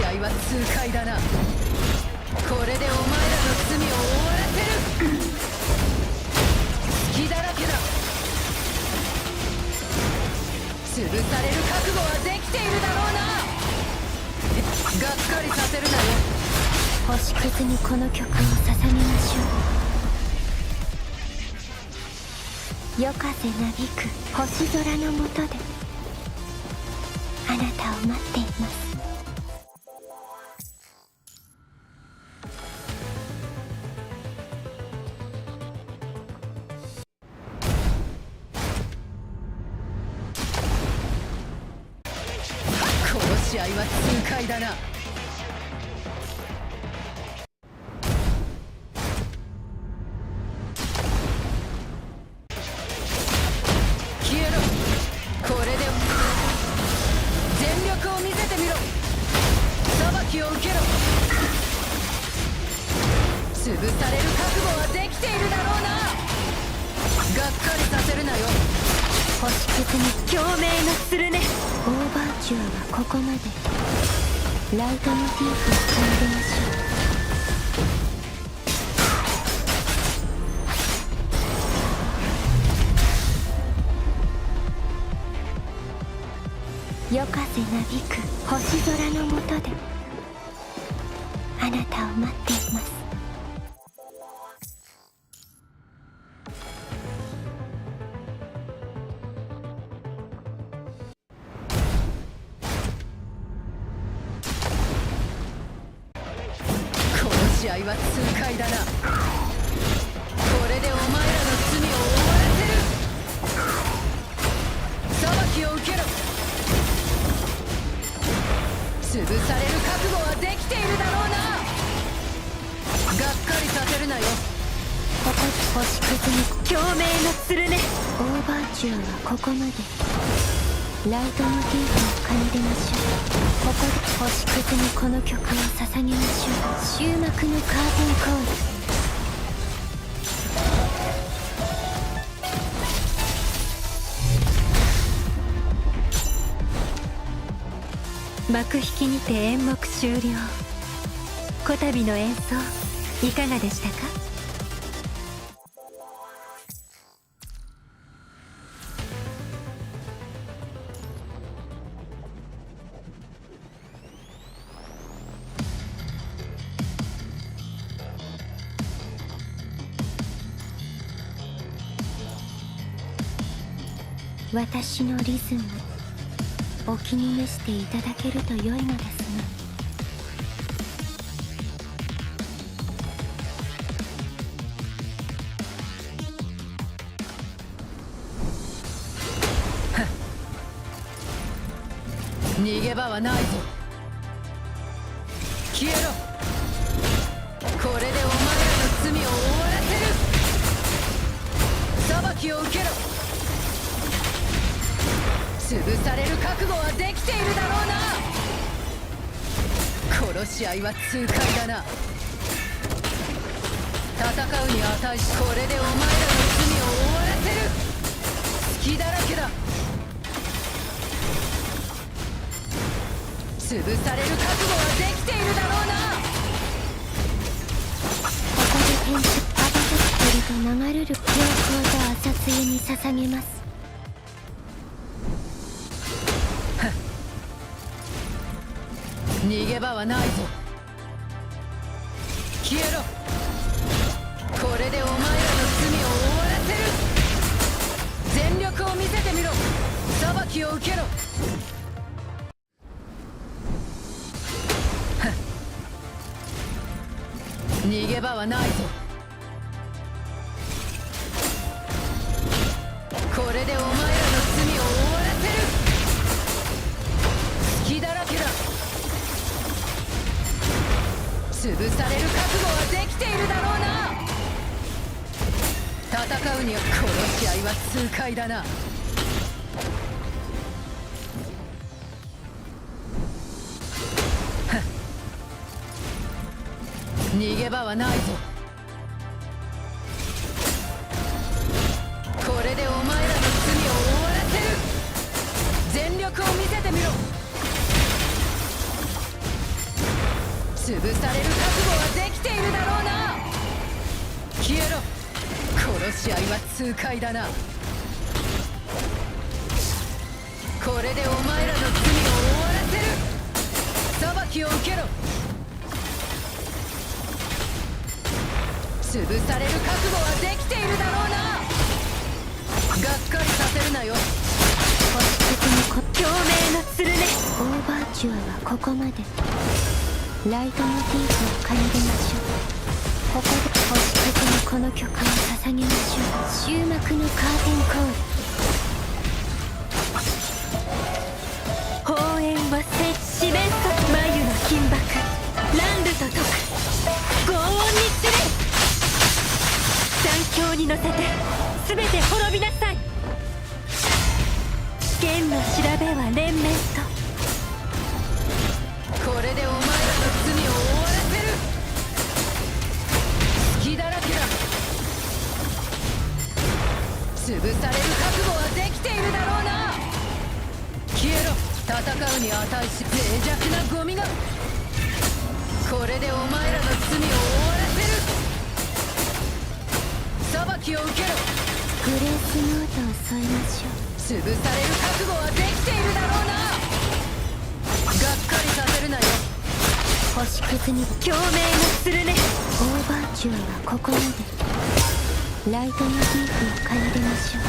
合は痛快だな。これでお前らの罪を終わらせる。隙だらけだ。潰される覚悟はできているだろうな。がっかりさせるなよ。星屑にこの曲を捧げましょう。夜風なびく星空の下であなたを待っています。この試合は痛快だな。消えろ。これで全力を見せてみろ。裁きを受けろ。潰される覚悟はできているだろうな。がっかりさせるなよ。星屑に共鳴のするね。オーバーチュアはここまで。ライトモチーフを奏でましょう。夜風なびく星空の下であなたを待っています。この試合は痛快だな。これでお前らの罪を終わらせる。裁きを受けろ。潰される覚悟はできているだろうな。がっかりさせるなよ。ここで星屑に共鳴のするね。オーバーチュアはここまで。ライトモチーフを奏でましょう。ここで星屑にこの曲を捧げましょう。終幕のカーテンコール。幕引きにて演目終了。こたびの演奏いかがでしたか。私のリズムお気に召していただけると良いのですね。逃げ場はないぞ。消えろ。これでお前らの罪を終わらせる。裁きを受けろ。潰される覚悟はできているだろうな。この試合は痛快だな。戦うに値し、これでお前らの罪を終わらせる。隙だらけだ。潰される覚悟はできているだろうな。ここで天使アバトットルと流れる良好と朝露に捧げます。逃げ場はないぞ。消えろ。これでお前らの罪を終わらせる。全力を見せてみろ。裁きを受けろ。逃げ場はないぞ。これでお前らの罪を終わらせる。隙だらけだ。潰される覚悟はできているだろうな。戦うにはこの試合は痛快だな。逃げ場はないぞ。これでお前らの罪を終わらせる。全力を見せてみろ。潰される覚悟はできているだろうな。消えろ。殺し合いは痛快だな。これでお前らの罪を終わらせる。裁きを受けろ。潰される覚悟はできているだろうな。がっかりさせるなよ。星屑に共鳴の鶴ね。オーバーチュアはここまで。ライトモチーフを奏でましょう。ここで星屑にこの曲を捧げましょう。終幕のカーテンコール。放煙は四面楚眉の金箔。乱舞と解く。轟音に散れ。残響に乗せて全て滅びなさい。剣の調べは連綿と。これでお前らの罪を終わらせる。隙だらけだ。潰される覚悟はできているだろうな。消えろ。戦うに値し脆弱なゴミが。これでお前らの罪を終わらせる。裁きを受けろ。グレースノートを添えましょう。潰される覚悟はできているだろうな。がっかりさせるなよ。星屑に共鳴のするね。オーバーチュアはここまで。ライトモチーフを奏でましょう。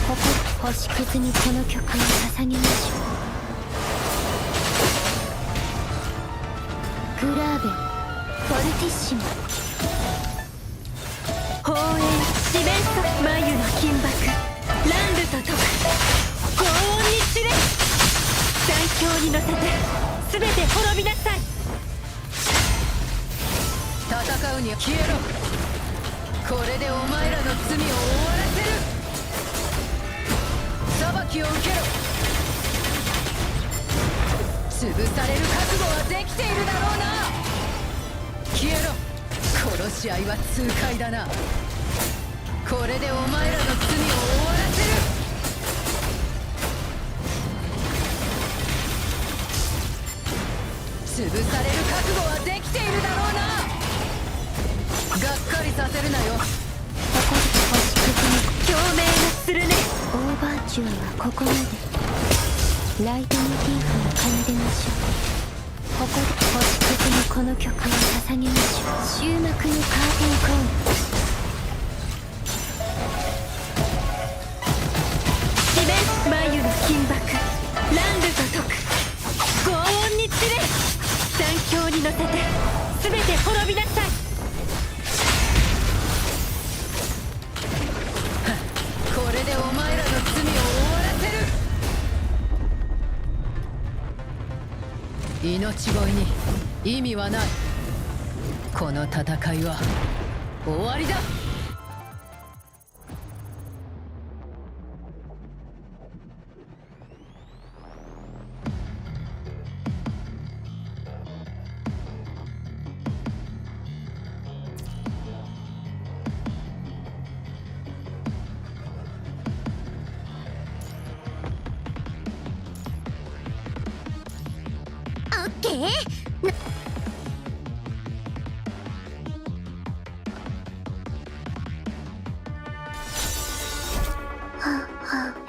ここ星屑にこの曲を捧げましょう。グラーベフォルティッシモ。放煙四面楚眉の金箔。乱舞と解く。轟音に散れ。残響に乗せて全て滅びなさい。戦うには消えろ。これでお前らの罪を終わらせる。裁きを受けろ。潰される覚悟はできているだろうな。消えろ。殺し合いは痛快だな。これでお前らの罪を終わらせる。潰される覚悟はできているだろうな。がっかりさせるなよ。ここで星屑に共鳴のするね。オーバーチュアはここまで。ライトモチーフを奏でましょう。ここで星屑にこの曲を捧げましょう。終幕のカーテンコール。四面眉の金箔。乱舞と解く。轟音に散れ。残響に乗せて全て滅びなさい。これでお前らの罪を終わらせる。命乞いに意味はない。この戦いは終わりだ。オッケー。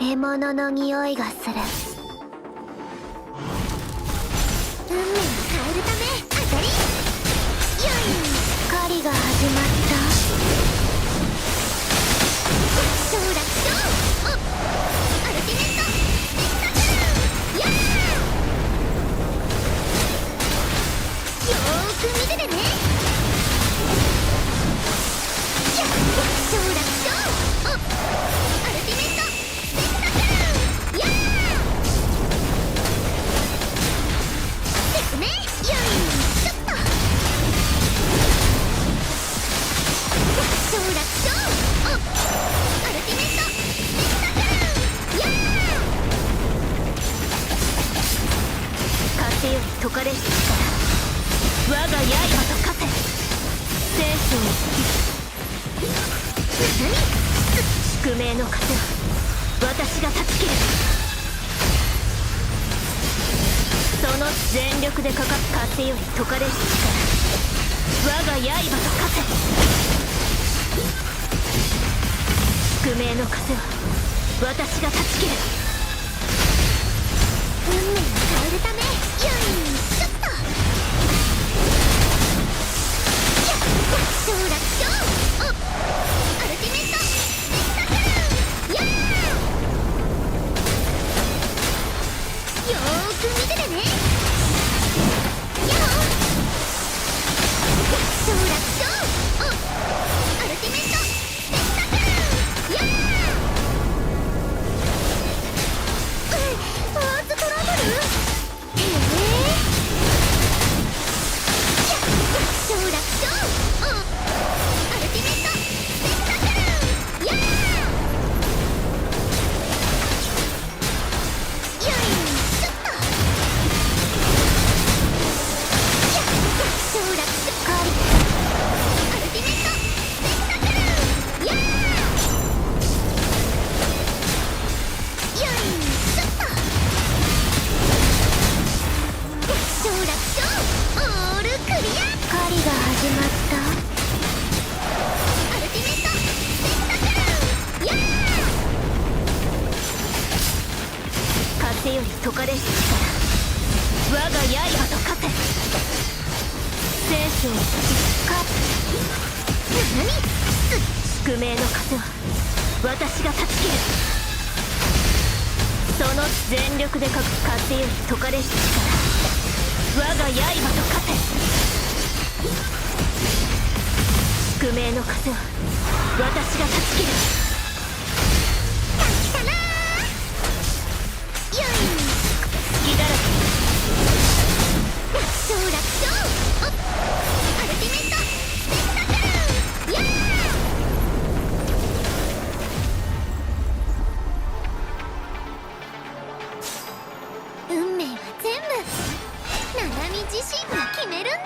獲物の匂いがする。運命を変えるため当たり。よい。狩りが始まった。承諾書。アルティメットスペクタクル。やー。よーく見ててね。承諾書。アルティメットスペクタクル。やー。説明。よいしょっと。承諾書。アルティメットスペクタクル。やー。風より解かれし力。我が刃と化せ。生死に宿命の風は私が断ち切る。その全力でかかった風より解かれし力。我が刃と化せ。宿命の風は私が断ち切る。運命を変えるため、よいしょっと。やっ楽勝楽勝。おアルティメットスペクタクル。やーよーく見ててね。やっ楽勝楽勝。おアルティメットスペクタクル。やーファーストトラブル。楽勝楽勝。おアルティメットスペクタクル。やーよいしょっと。楽勝楽勝。アルティメットスペクタクル。やーよいしょっと。楽勝楽勝。オールクリア。狩りが始まった。アルティメットスペクタクル。やー風より解かれし力、我が刃と化せ。生死にか何宿命の風は私が断ち切る。その全力でかく風より解かれし力、我が刃と化せ。宿命の風は私が断ち切る。来たなー。よい隙だらけ。楽勝楽勝。おアルティメットスペクタクル。やー運命は全部ナナミ自身が決めるんだ。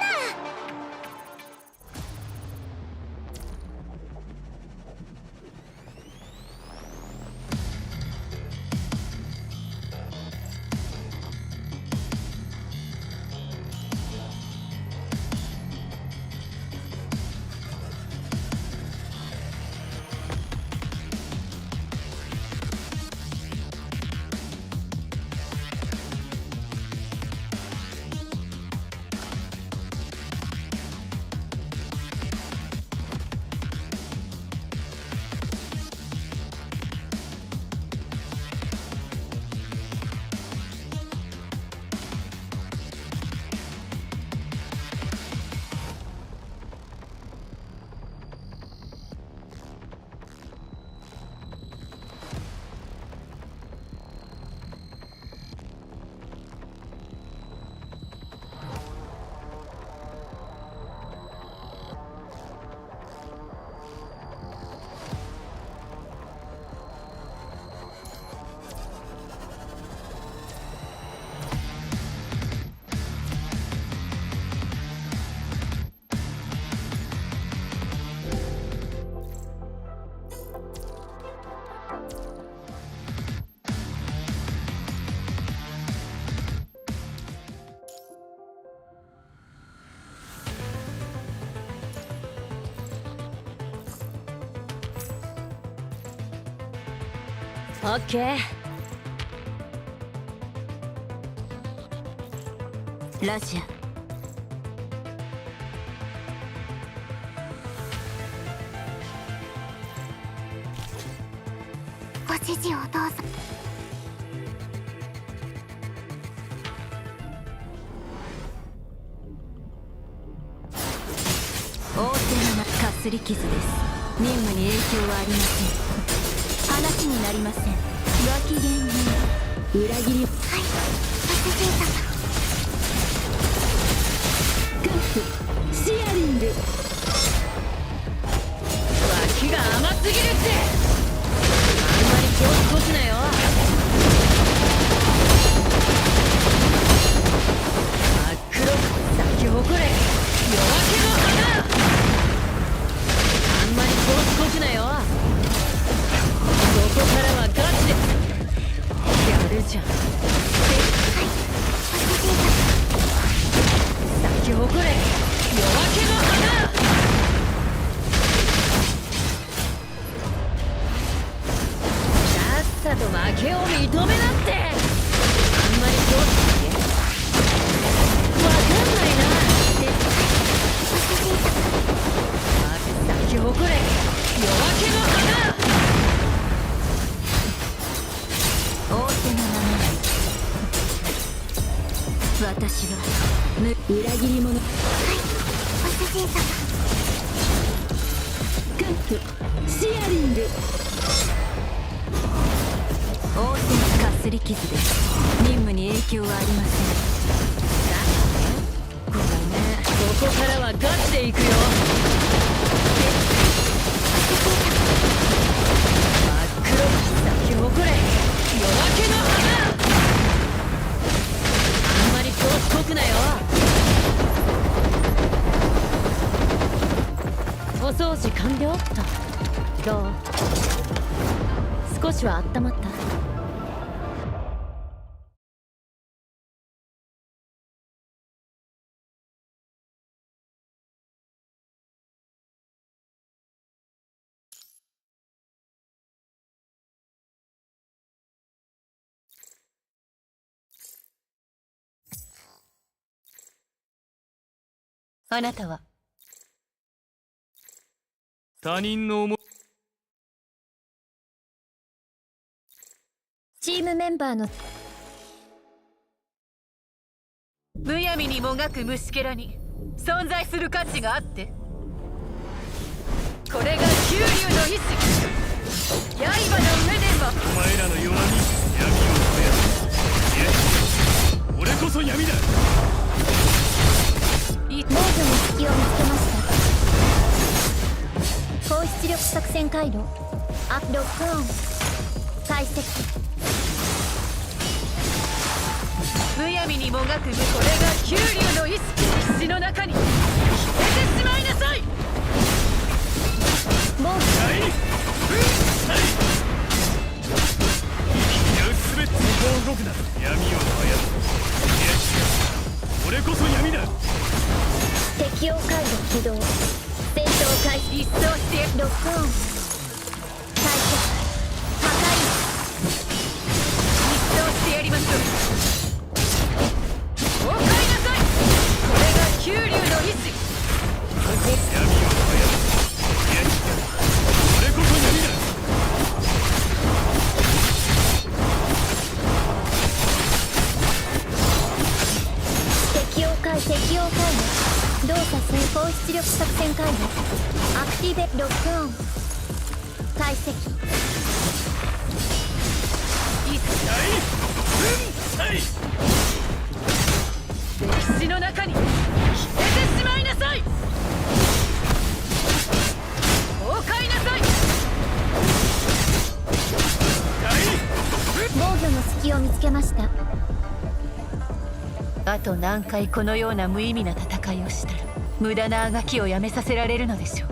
オッケー。ラジャ。ご指示をどうぞ。仰せのかすり傷です。任務に影響はありません。話になりません。ご機嫌に。裏切り。はい、ご主人様。カフシアリング。脇が甘すぎるって。あんまり気を少すなよ。真っ黒咲き誇れ夜明けの花。あんまり気を少すなよ。ここからはガチでやるじゃん。はい、咲き誇れ夜明けの花。けを認めなって。あんまりどうしてわかんないなって咲き誇れ夜明けの花。仰せのまま私は裏切り者。はい、ご主人様。カットシアリング。応戦かすり傷です。任務に影響はありません。ごめんね。ここからはガチで行くよ。真っ黒に咲き誇れ夜明けの花。あんまり調子こくなよ。お掃除完了っと。どう？少しは温まった？あなたは他人の思い。チームメンバーのむやみにもがく虫けらに存在する価値があって、これが九龍の意志。刃の上ではお前らの弱み、闇を増やす。いや、俺こそ闇だ。防御の隙を見つけました。高出力作戦回路ロックオン解析。むやみにもがくこれが九龍の意志。石の中に消えてしまいなさい。防御はいはいすべてこう動くな。闇を操る。いや違う、俺こそ闇だ。適用回路起動。戦闘開始。一掃してロックオン解析破壊。一掃してやりましょう。おかえりなさい。これが九龍の意志。闇を操る。いや違う、俺こそ闇だ。適用回路動作成高出力作戦回路アクティベロックオン解析。歴史の中に消えてしまいなさい。崩壊なさい。防御の隙を見つけました。あと何回このような無意味な戦いをしたら無駄なあがきをやめさせられるのでしょう。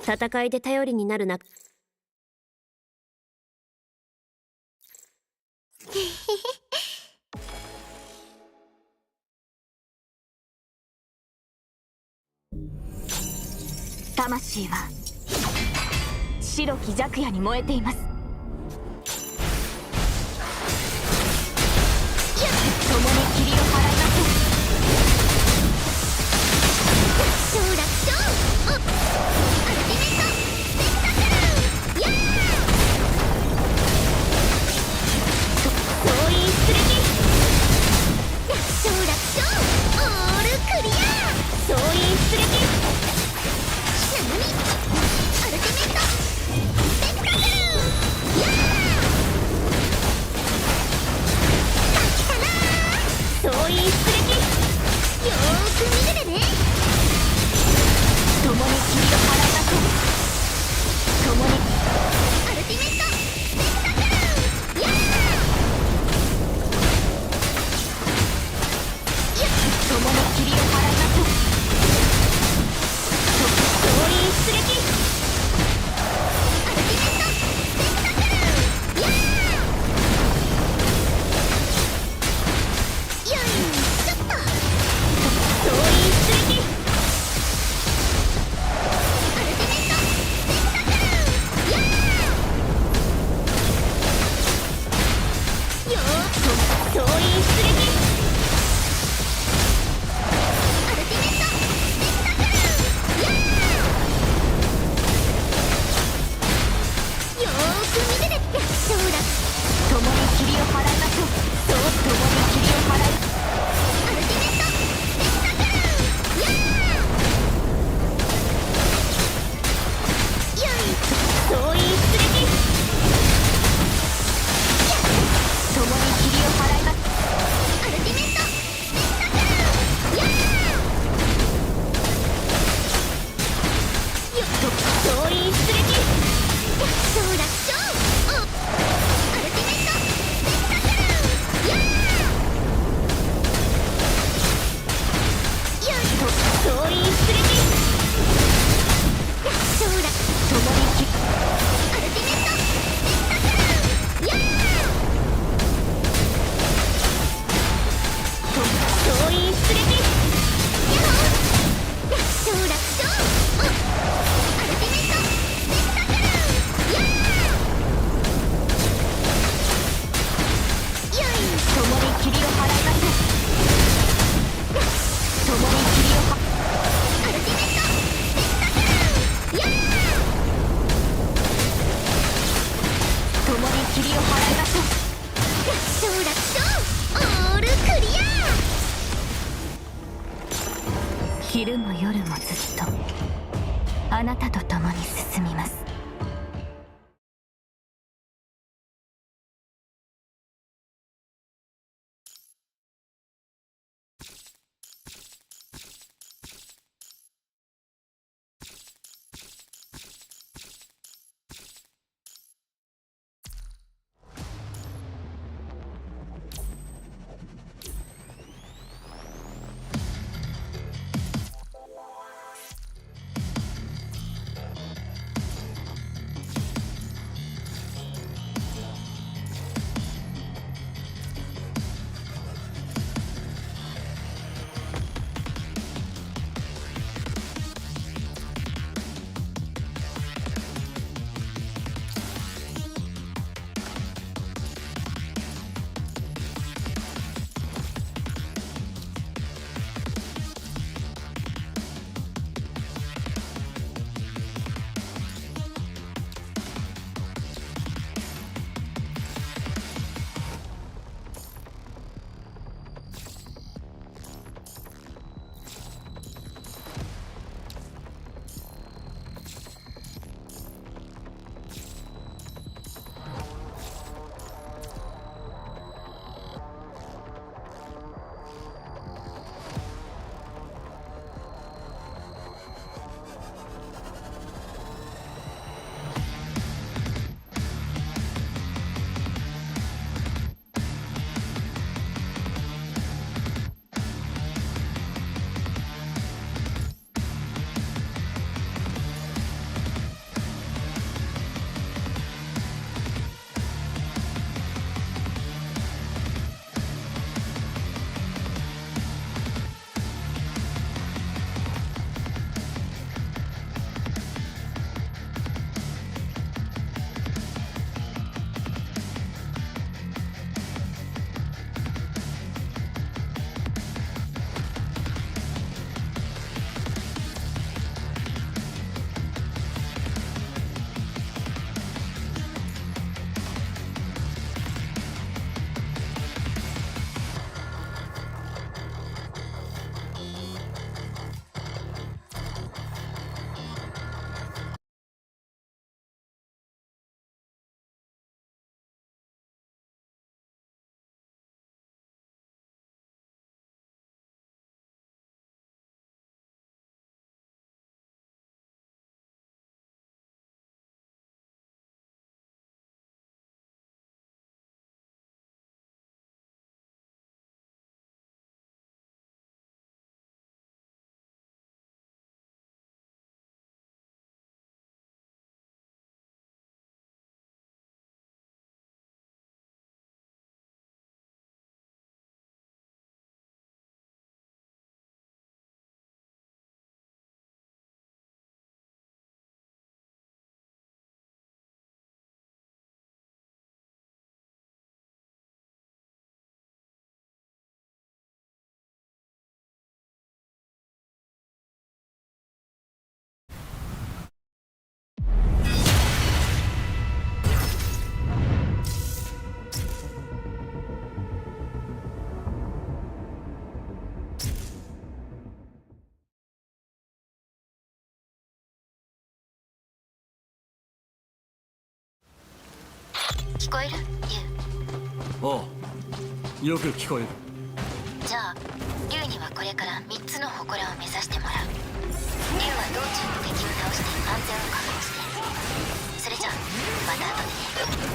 戦いで頼りになるな。魂は白き弱夜に燃えています。共に霧を払いません。昼も夜もずっとあなたと共に進みます。聞こえる？ユああ、よく聞こえる。じゃあリュウにはこれから3つの祠を目指してもらう。リュウは道中の敵を倒して安全を確保して。それじゃあまた後でね。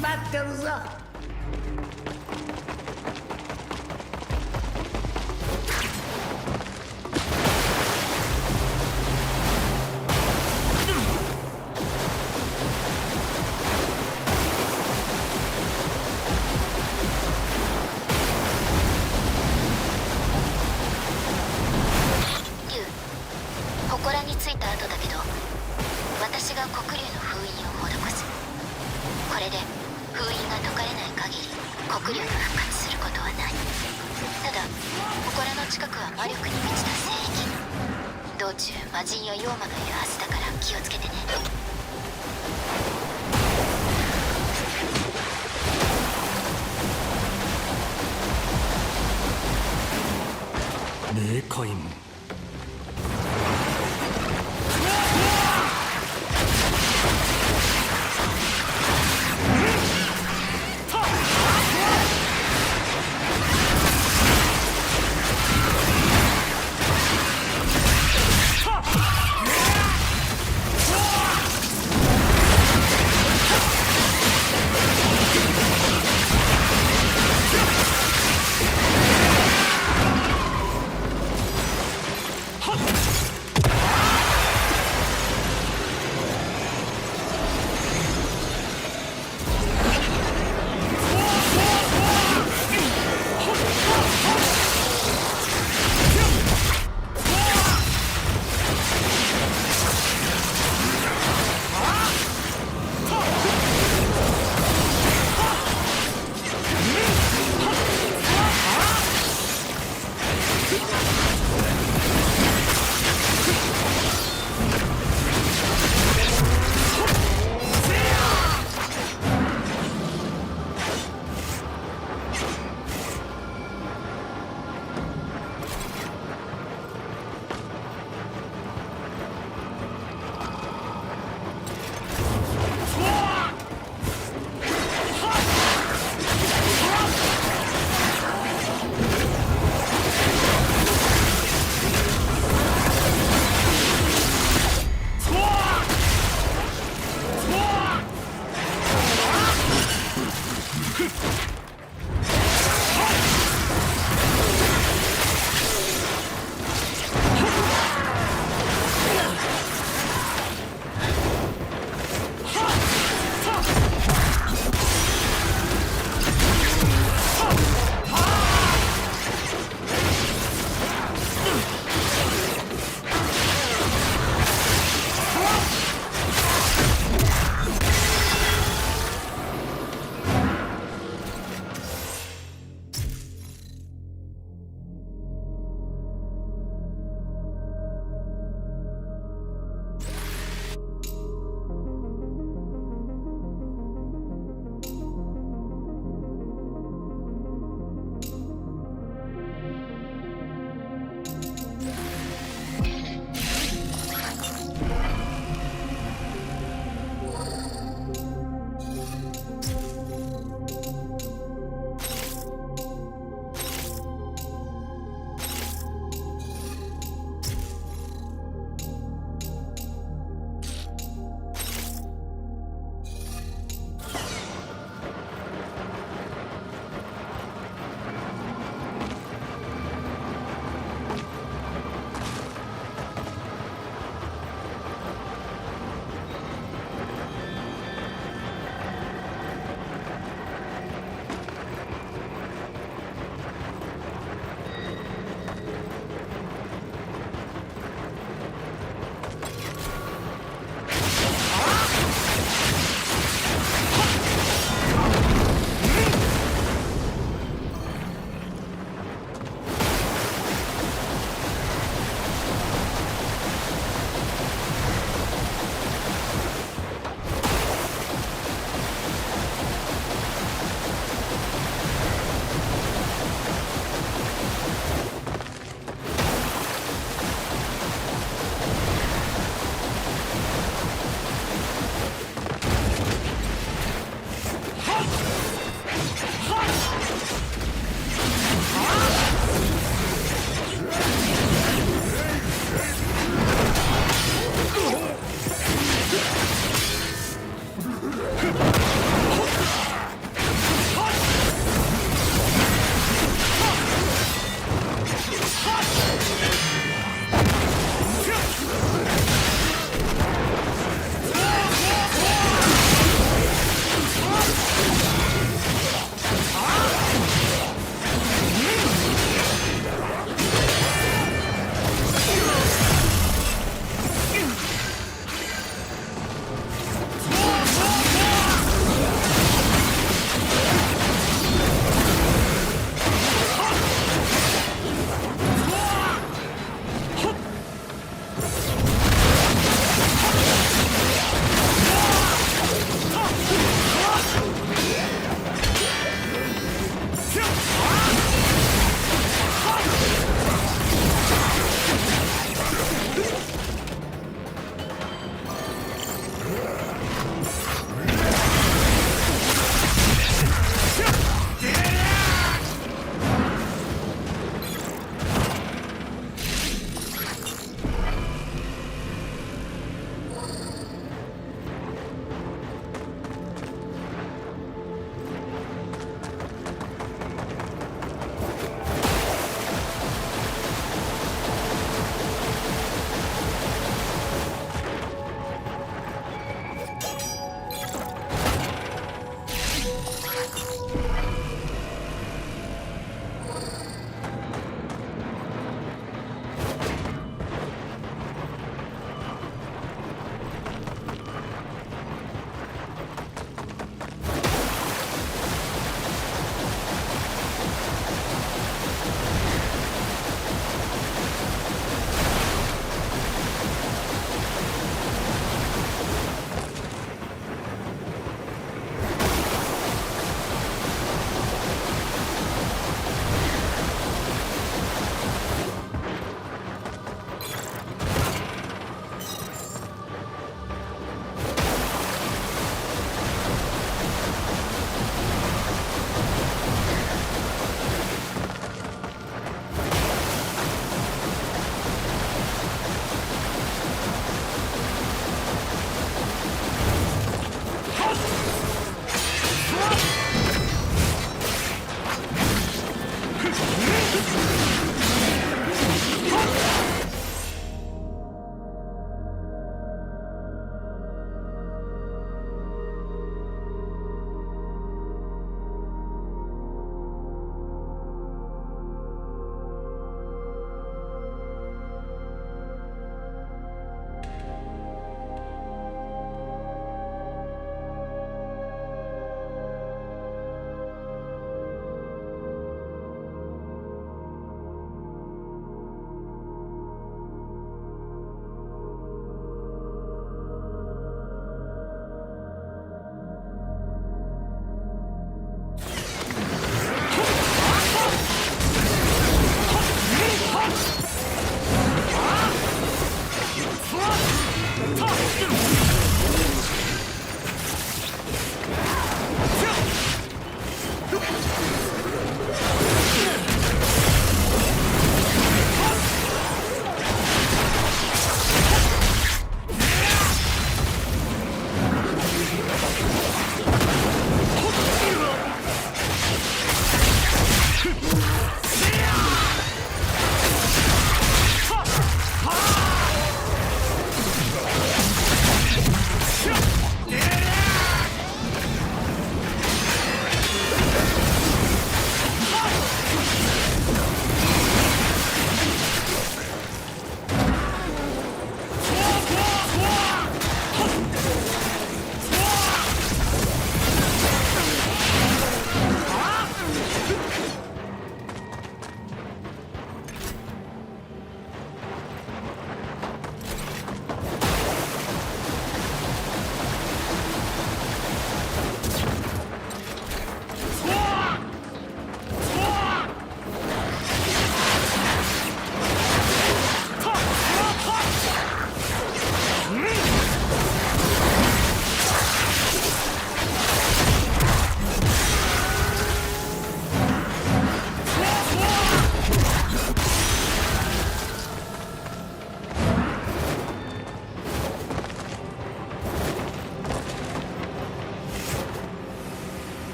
まってるぞ。祠に着いた後だけど、私が黒龍の封印を施す。これで封印が解かれない限り黒龍が復活することはない。ただ祠の近くは魔力に満ちた聖域。道中魔人や妖魔がいるはずだから気をつけてね。冥界門。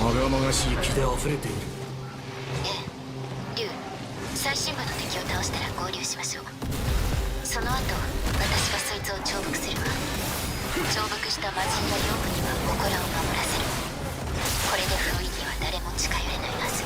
まがまがしい気で溢れている。竜、最新部の敵を倒したら合流しましょう。その後私がそいつを重複するわ。重複した魔人や妖婦には祠を守らせる。これで封印には誰も近寄れないはず。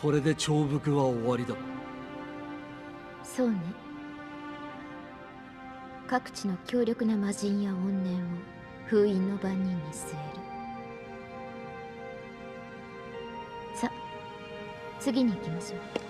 これで重複は終わりだ。そうね。各地の強力な魔人や怨念を封印の番人に据える。さ、次に行きましょう。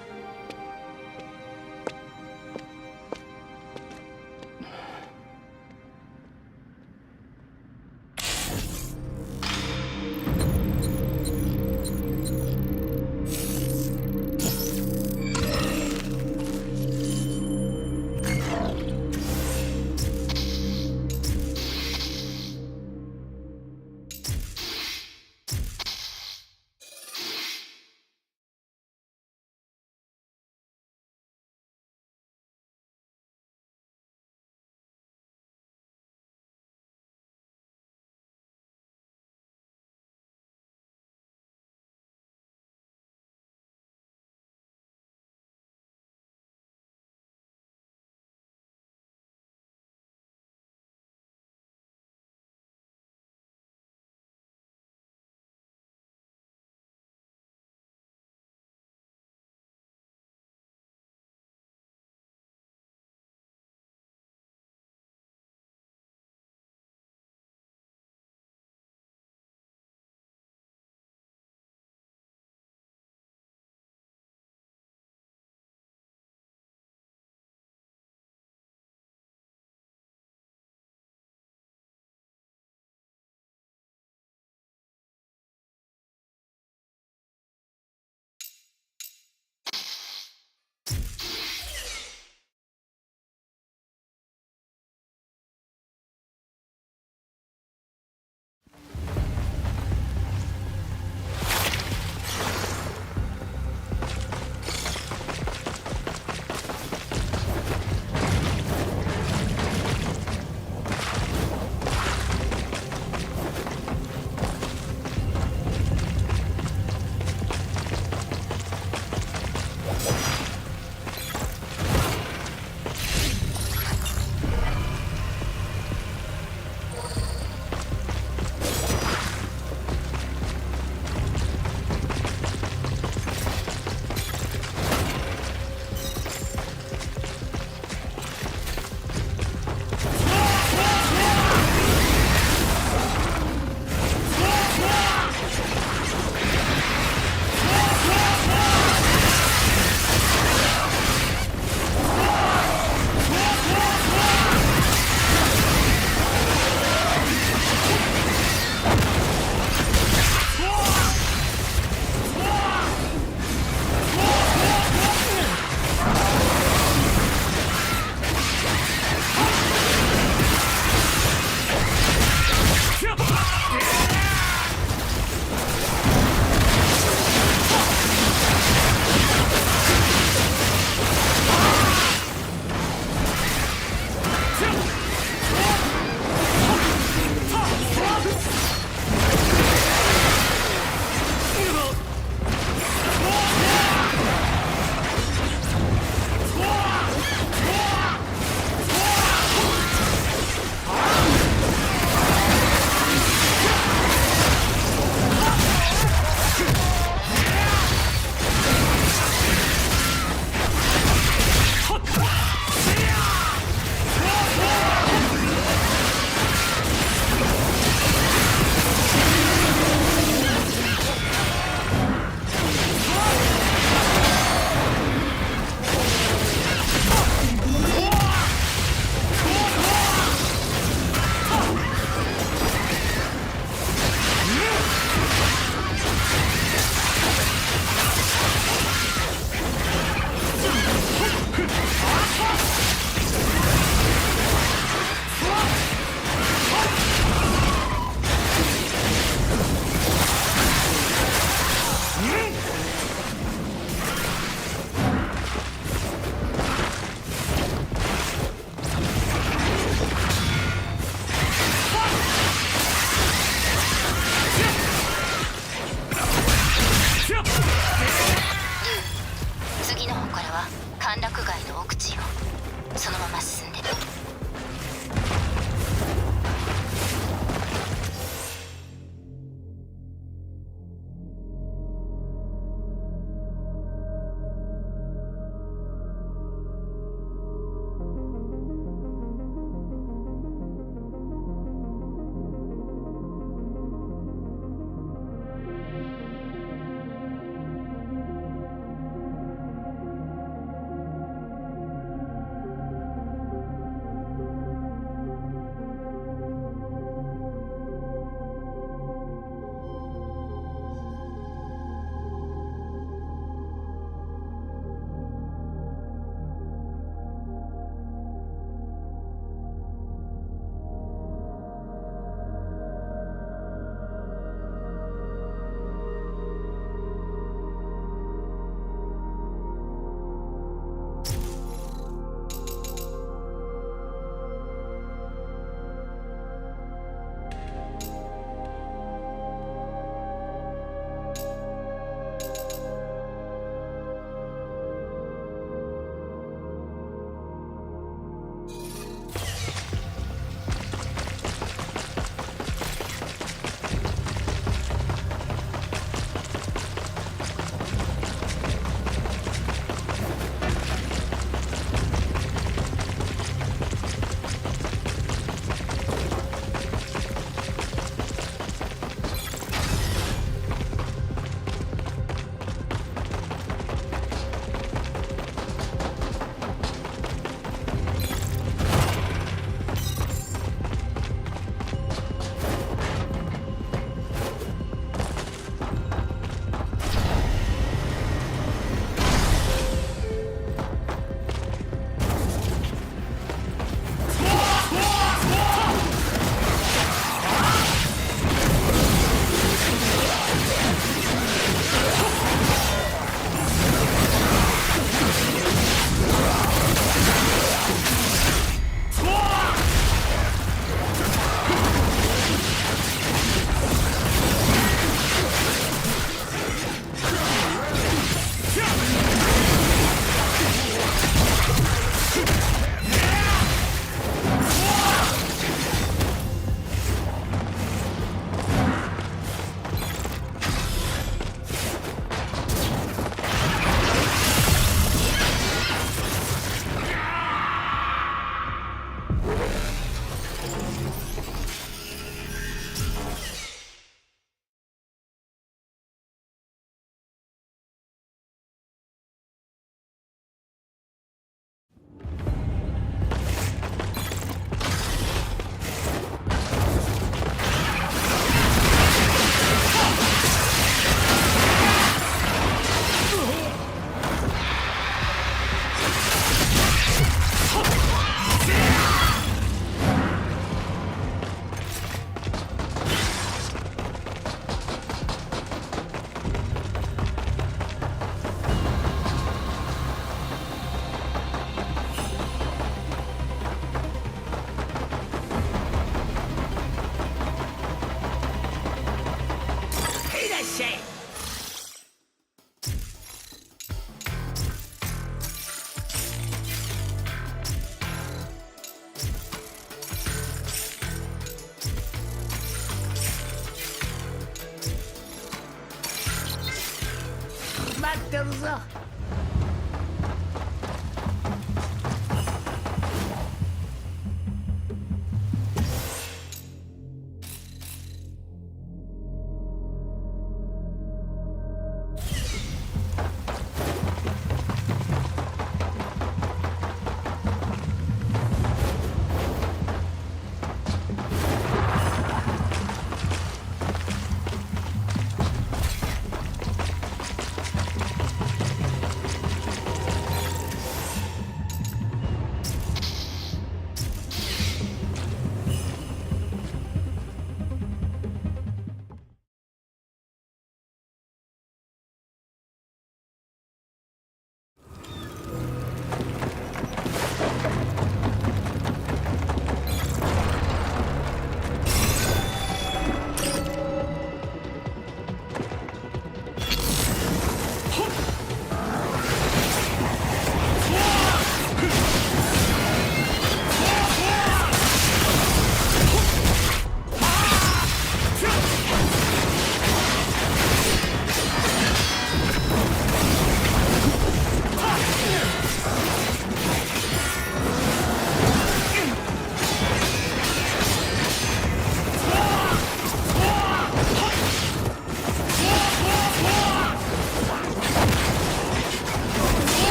ってるぞ。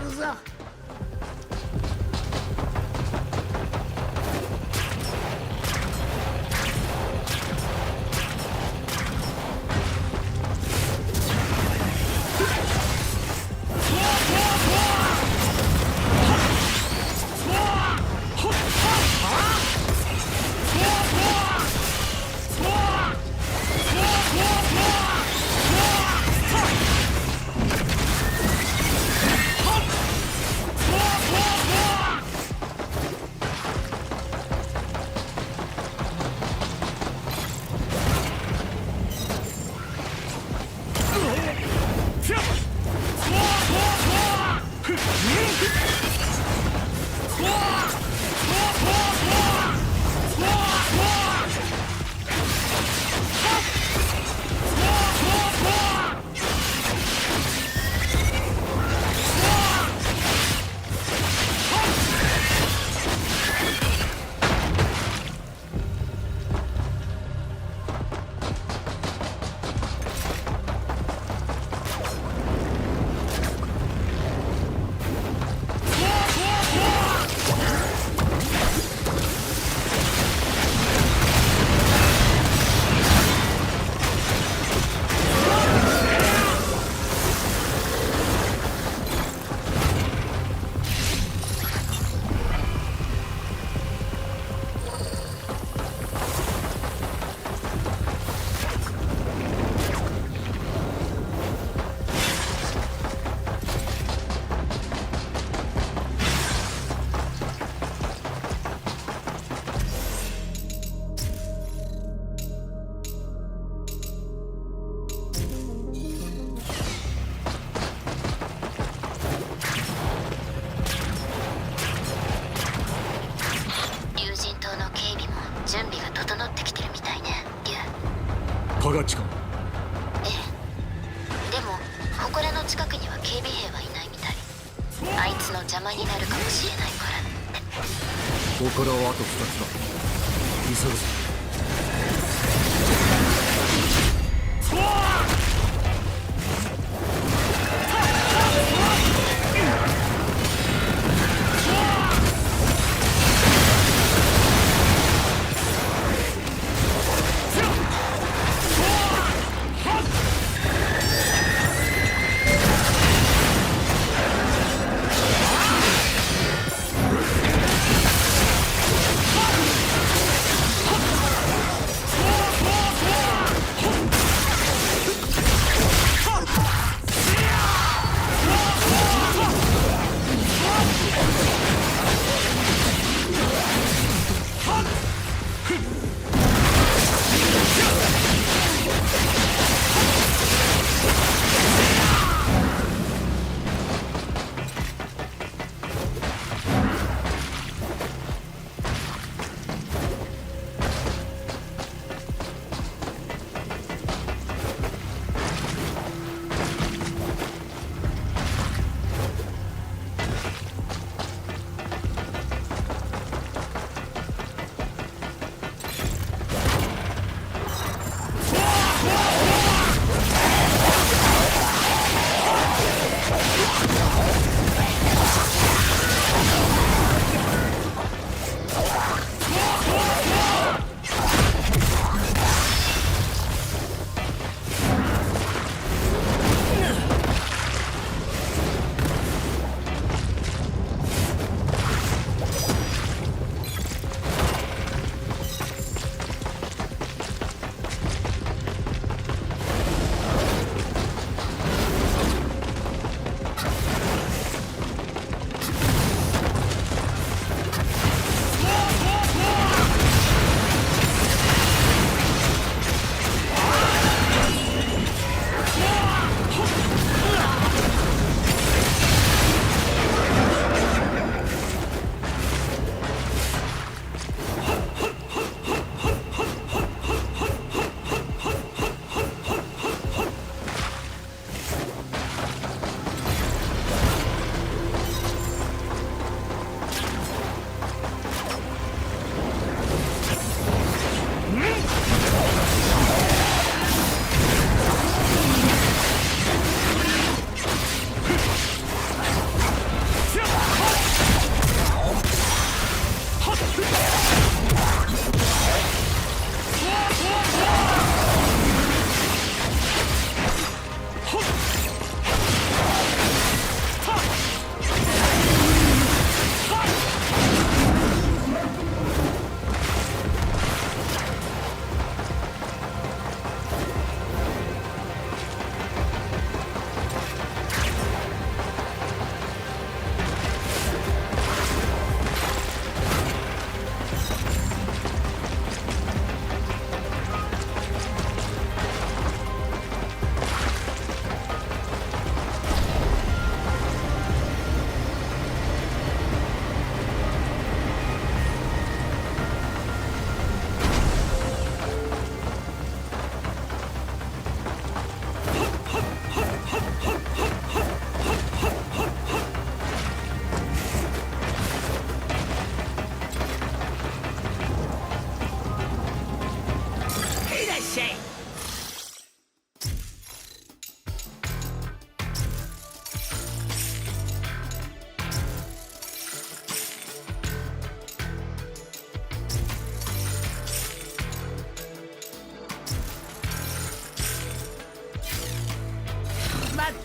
るぞ。パガッチか。ええ。でも祠の近くには警備兵はいないみたい。あいつの邪魔になるかもしれないからって。祠はあと2つだ。急ぐぞ。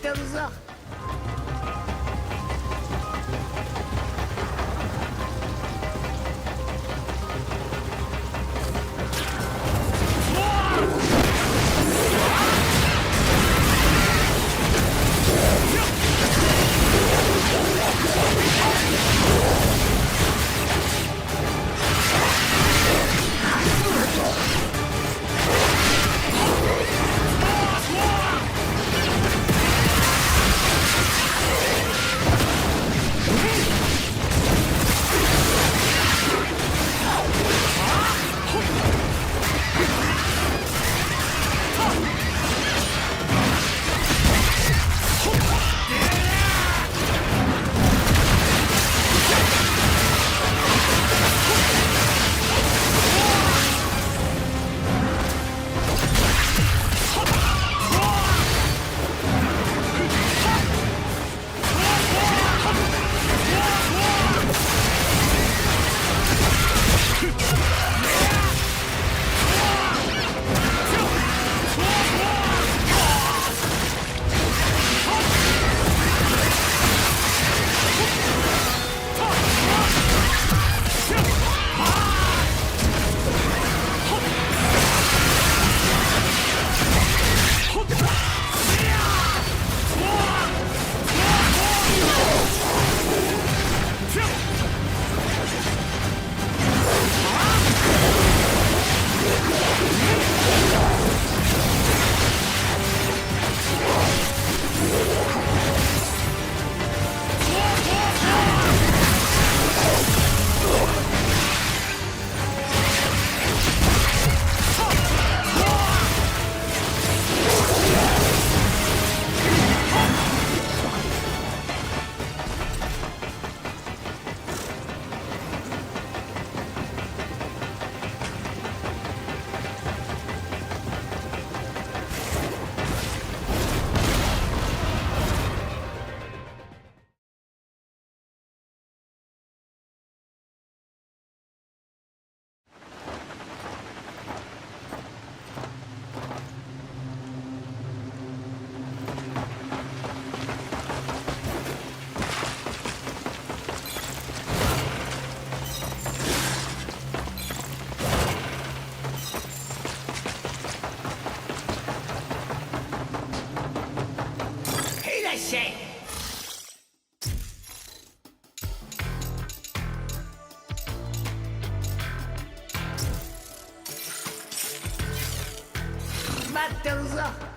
ってるぞ。待ってるぞ。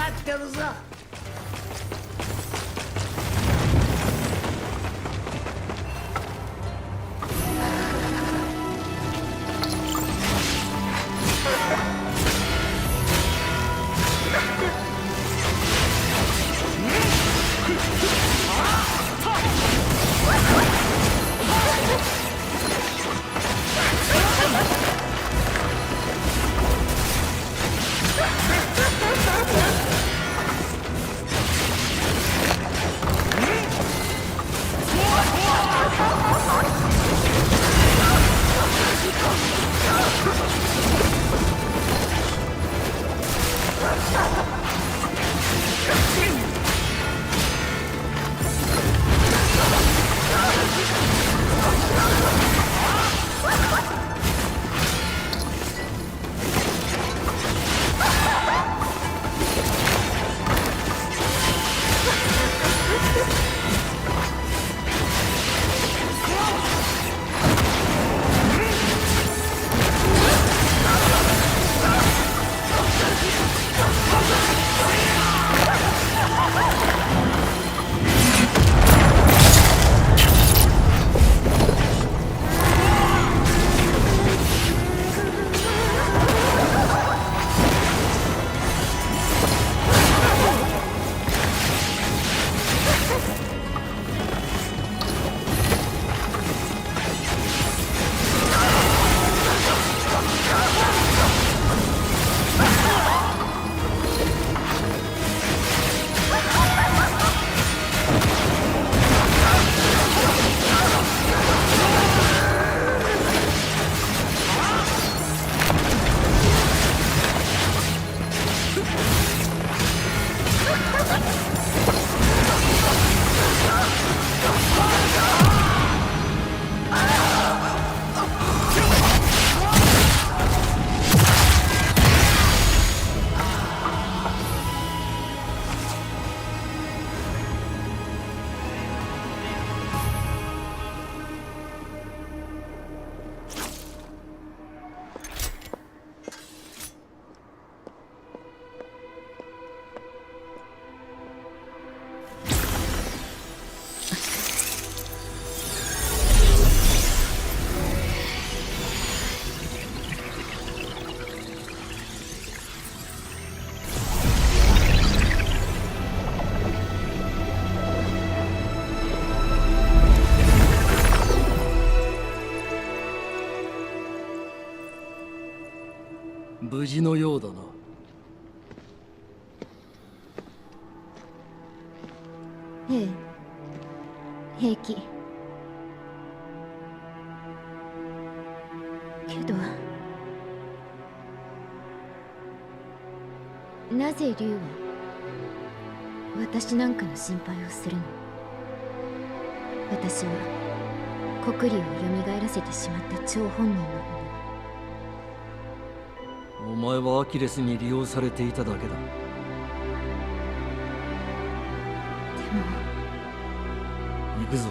待ってるぞ。無事のようだな。ええ、平気。けどなぜ竜は私なんかの心配をするの？私は国利を蘇らせてしまった張本人のお前はアキレスに利用されていただけだ。でも行くぞ。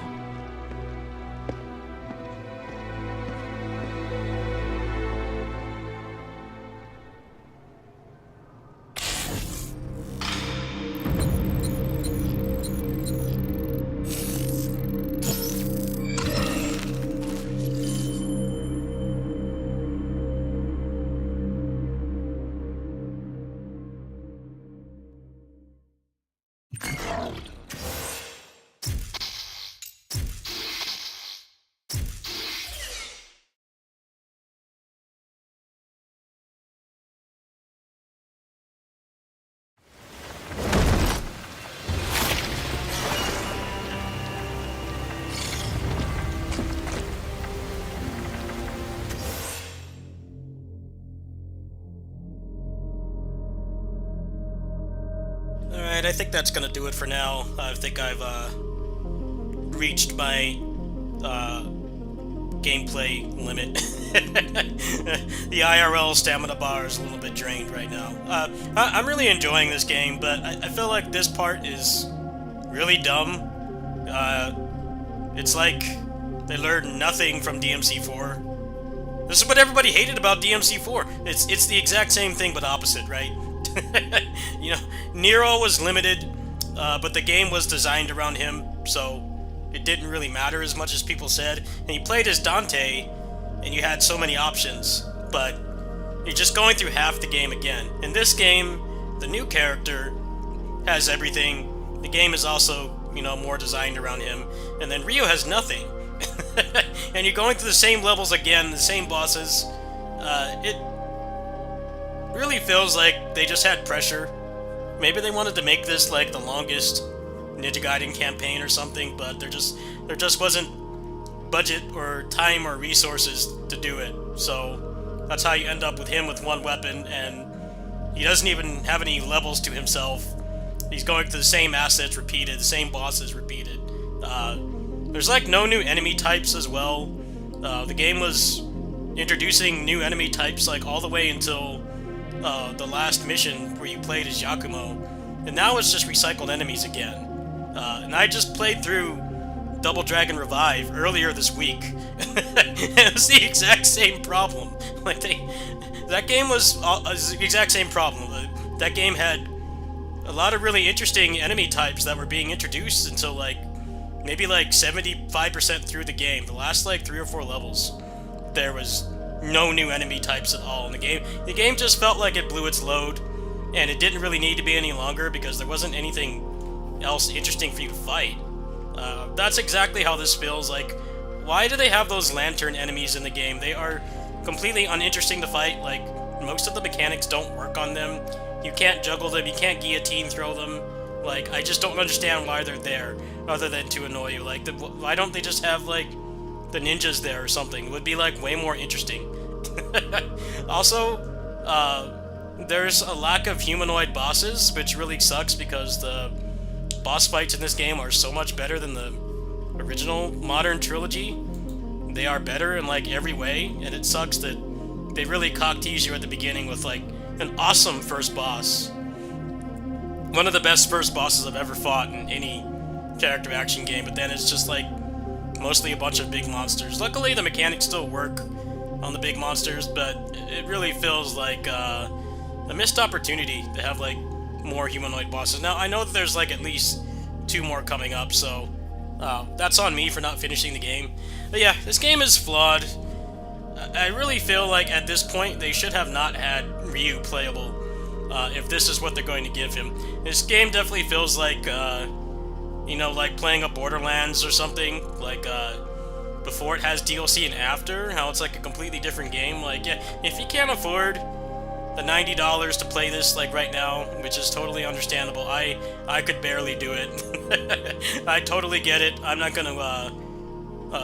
Alright, I think that's gonna do it for now. I think I've reached my gameplay limit. The IRL stamina bar is a little bit drained right now. I'm really enjoying this game, but I feel like this part is really dumb. It's like they learned nothing from DMC4. This is what everybody hated about DMC4. It's the exact same thing but opposite, right? You know, Nero was limited, but the game was designed around him, so it didn't really matter as much as people said. And you played as Dante, and you had so many options, but you're just going through half the game again. In this game, the new character has everything. The game is also, you know, more designed around him, and then Ryo has nothing. And you're going through the same levels again, the same bosses. It really feels like they just had pressure. Maybe they wanted to make this like the longest Ninja Gaiden campaign or something, but there just wasn't budget or time or resources to do it. So that's how you end up with him with one weapon, and he doesn't even have any levels to himself. He's going through the same assets repeated, the same bosses repeated. There's like no new enemy types as well. The game was introducing new enemy types like all the way until the last mission where you played as Yakumo, and now it's just recycled enemies again. And I just played through Double Dragon Revive earlier this week. It was the exact same problem. Like that game was the exact same problem. That game had a lot of really interesting enemy types that were being introduced until like maybe like 75% through the game. The last like 3 or 4 levels, there was no new enemy types at all in the game. The game just felt like it blew its load, and it didn't really need to be any longer because there wasn't anything else interesting for you to fight. That's exactly how this feels like. Why do they have those lantern enemies in the game? They are completely uninteresting to fight. Like, most of the mechanics don't work on them. You can't juggle them, you can't guillotine throw them. Like, I just don't understand why they're there, other than to annoy you. Like, why don't they just have, like, the ninjas there or something? It would be, like, way more interesting. Also, there's a lack of humanoid bosses, which really sucks because the boss fights in this game are so much better than the original modern trilogy. They are better in, like, every way, and it sucks that they really cock-tease you at the beginning with, like, an awesome first boss. One of the best first bosses I've ever fought in any character action game, but then it's just, like, mostly a bunch of big monsters. Luckily, the mechanics still work on the big monsters, but it really feels like a missed opportunity to have, like, more humanoid bosses. Now, I know that there's, like, at least 2 more coming up, so that's on me for not finishing the game. But yeah, this game is flawed. I really feel like at this point they should have not had Ryu playable if this is what they're going to give him. This game definitely feels like, you know, like playing a Borderlands or something, like before it has DLC and after, how it's like a completely different game. Like, yeah, if you can't afford the $90 to play this, like, right now, which is totally understandable, I could barely do it. I totally get it. I'm not gonna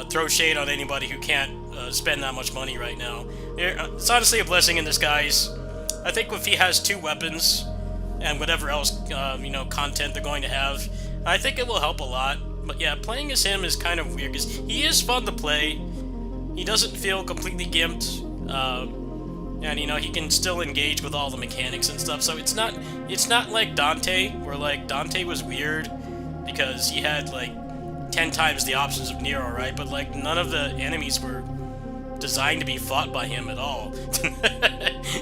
throw shade on anybody who can't spend that much money right now. It's honestly a blessing in disguise. I think if he has 2 weapons, and whatever else, you know, content they're going to have. I think it will help a lot. But yeah, playing as him is kind of weird, because he is fun to play. He doesn't feel completely gimped, and you know, he can still engage with all the mechanics and stuff. So it's not like Dante, where like Dante was weird because he had like 10 times the options of Nero, right? But like none of the enemies were designed to be fought by him at all.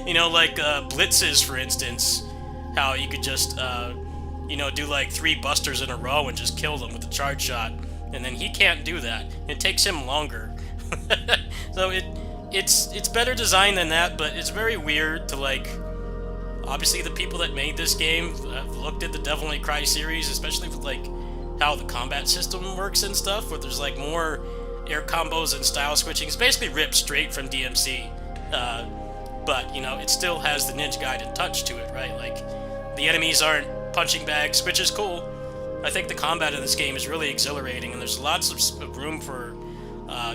You know, like blitzes, for instance, how you could just you know, do like 3 busters in a row and just kill them with a charge shot, and then he can't do that. It takes him longer. So it's better designed than that, but it's very weird to like. Obviously, the people that made this game have looked at the Devil May Cry series, especially with like how the combat system works and stuff, where there's like more air combos and style switching. It's basically ripped straight from DMC, but you know, it still has the Ninja Gaiden touch to it, right? Like the enemies aren't punching bags, which is cool. I think the combat in this game is really exhilarating, and there's lots of room for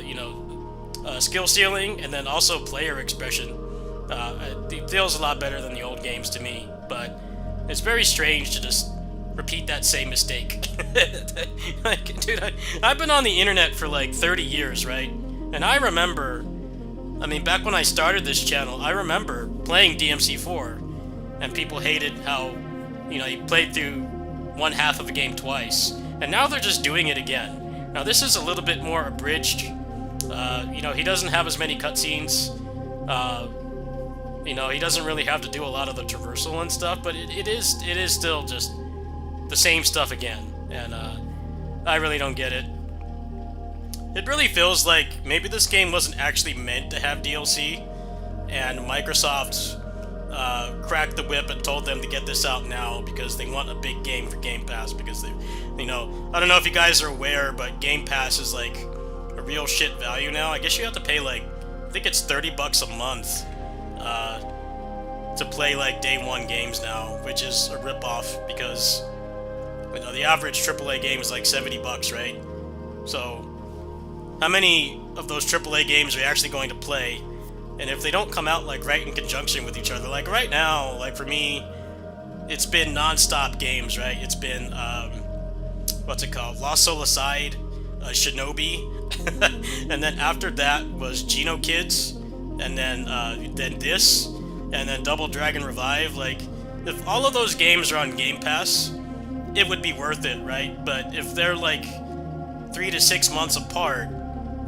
you know, skill ceiling, and then also player expression. It feels a lot better than the old games to me, but it's very strange to just repeat that same mistake. Like, dude, I've been on the internet for like 30 years, right? And I remember, I mean, back when I started this channel, I remember playing DMC4, and people hated how, you know, you played through one half of a game twice, and now they're just doing it again. Now this is a little bit more abridged. You know, he doesn't have as many cutscenes. You know, he doesn't really have to do a lot of the traversal and stuff, but it is still just the same stuff again, and I really don't get it. It really feels like maybe this game wasn't actually meant to have DLC, and Microsoft cracked the whip and told them to get this out now because they want a big game for Game Pass, because they, you know, I don't know if you guys are aware, but Game Pass is like a real shit value now. I guess you have to pay like, I think it's $30 a month to play like day one games now, which is a ripoff, because you know the average AAA game is like $70, right? So how many of those AAA games are you actually going to play? And if they don't come out like right in conjunction with each other, like right now, like for me, it's been non-stop games, right? It's been what's it called? Lost Soul Aside, Shinobi, and then after that was Geno Kids, and then this, and then Double Dragon Revive. Like, if all of those games are on Game Pass, it would be worth it, right? But if they're like 3 to 6 months apart,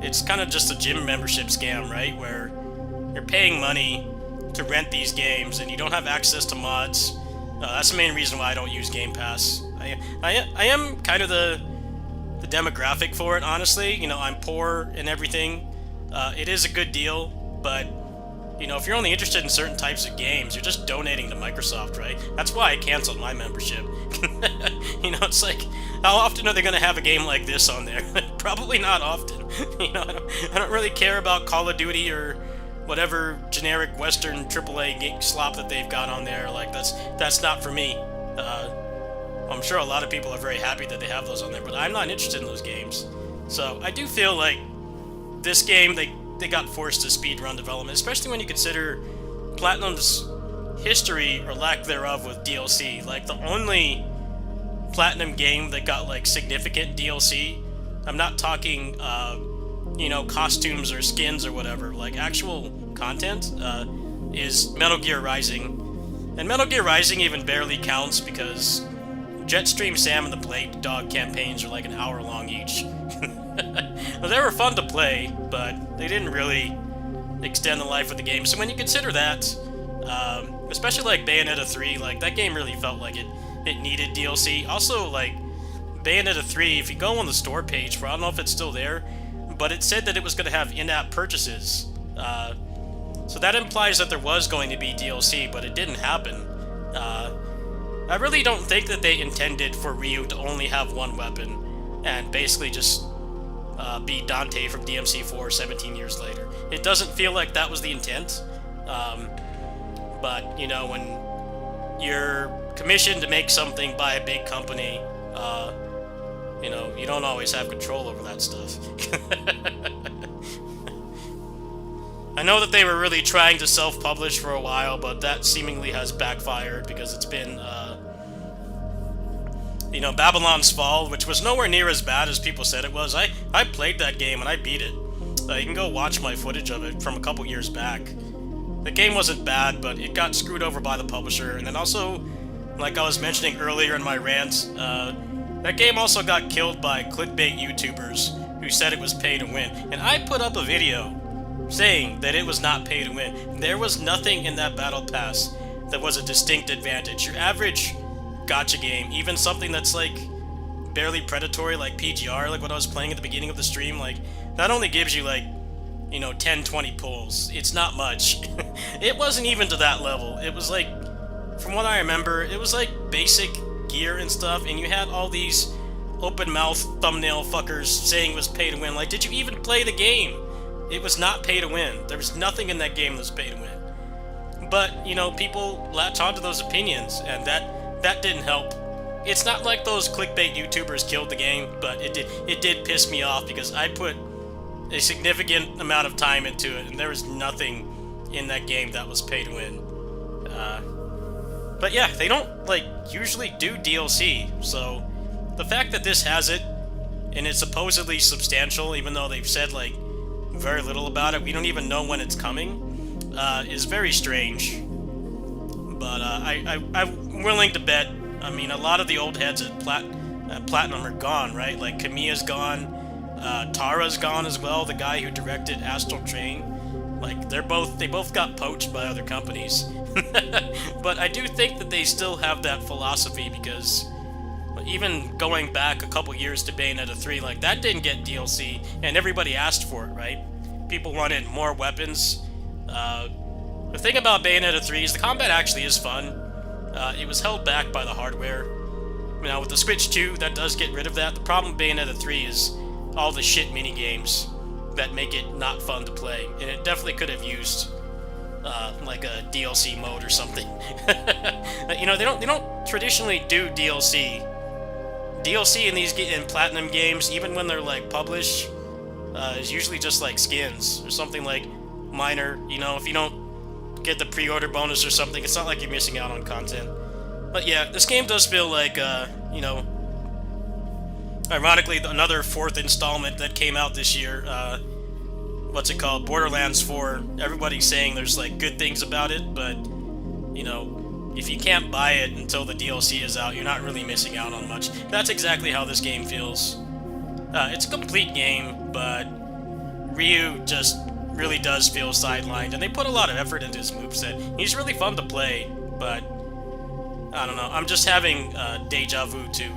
it's kind of just a gym membership scam, right? Where you're paying money to rent these games and you don't have access to mods. That's the main reason why I don't use Game Pass. I am kind of the demographic for it, honestly. You know, I'm poor and everything. It is a good deal, but you know, if you're only interested in certain types of games, you're just donating to Microsoft, right? That's why I canceled my membership. You know, it's like, how often are they going to have a game like this on there? Probably not often. You know, I don't really care about Call of Duty or whatever generic Western AAA game slop that they've got on there. Like, that's not for me. I'm sure a lot of people are very happy that they have those on there, but I'm not interested in those games. So I do feel like this game, they got forced to speedrun development, especially when you consider Platinum's history or lack thereof with DLC. Like, the only Platinum game that got like significant DLC, I'm not talking you know, costumes or skins or whatever, like actual content, is Metal Gear Rising. And Metal Gear Rising even barely counts because Jetstream Sam and the Blade Dog campaigns are like an hour long each. Well, they were fun to play, but they didn't really extend the life of the game. So when you consider that, especially like Bayonetta 3, like that game really felt like it needed DLC. Also, like Bayonetta 3, if you go on the store page, for I don't know if it's still there, but it said that it was going to have in-app purchases. So that implies that there was going to be DLC, but it didn't happen. I really don't think that they intended for Ryu to only have one weapon and basically just be Dante from DMC4 17 years later. It doesn't feel like that was the intent. But, you know, when you're commissioned to make something by a big company, you know, you don't always have control over that stuff. I know that they were really trying to self-publish for a while, but that seemingly has backfired because it's been You know, Babylon's Fall, which was nowhere near as bad as people said it was. I played that game and I beat it. You can go watch my footage of it from a couple years back. The game wasn't bad, but it got screwed over by the publisher. And then also, like I was mentioning earlier in my rants, that game also got killed by clickbait YouTubers who said it was pay to win. And I put up a video saying that it was not pay to win. There was nothing in that battle pass that was a distinct advantage. Your average gacha game, even something that's like barely predatory like PGR, like what I was playing at the beginning of the stream, like that only gives you like, you know, 10-20 pulls. It's not much. It wasn't even to that level. It was like, from what I remember, it was like basic gear and stuff, and you had all these open mouth thumbnail fuckers saying it was pay to win. Like, did you even play the game? It was not pay to win. There was nothing in that game that was pay to win. But, you know, people latch onto those opinions, and that didn't help. It's not like those clickbait YouTubers killed the game, but it did piss me off because I put a significant amount of time into it, and there was nothing in that game that was pay to win. But yeah, they don't, like, usually do DLC, so the fact that this has it, and it's supposedly substantial, even though they've said, like, very little about it, we don't even know when it's coming, is very strange. But I'm willing to bet, I mean, a lot of the old heads at Platinum are gone, right? Like, Kamiya's gone, Tara's gone as well, the guy who directed Astral Chain. Like, they both got poached by other companies. But I do think that they still have that philosophy, because even going back a couple years to Bayonetta 3, like, that didn't get DLC, and everybody asked for it, right? People wanted more weapons. The thing about Bayonetta 3 is the combat actually is fun. It was held back by the hardware. Now, with the Switch 2, that does get rid of that. The problem with Bayonetta 3 is all the shit mini-games that make it not fun to play, and it definitely could have used like a DLC mode or something. You know, they don't traditionally do DLC. DLC in Platinum games, even when they're like published, is usually just like skins or something like minor. You know, if you don't get the pre-order bonus or something, it's not like you're missing out on content. But yeah, this game does feel like, you know, ironically, another fourth installment that came out this year, what's it called? Borderlands 4. Everybody's saying there's, like, good things about it, but, you know, if you can't buy it until the DLC is out, you're not really missing out on much. That's exactly how this game feels. It's a complete game, but Ryu just really does feel sidelined, and they put a lot of effort into his moveset. He's really fun to play, but I don't know. I'm just having deja vu to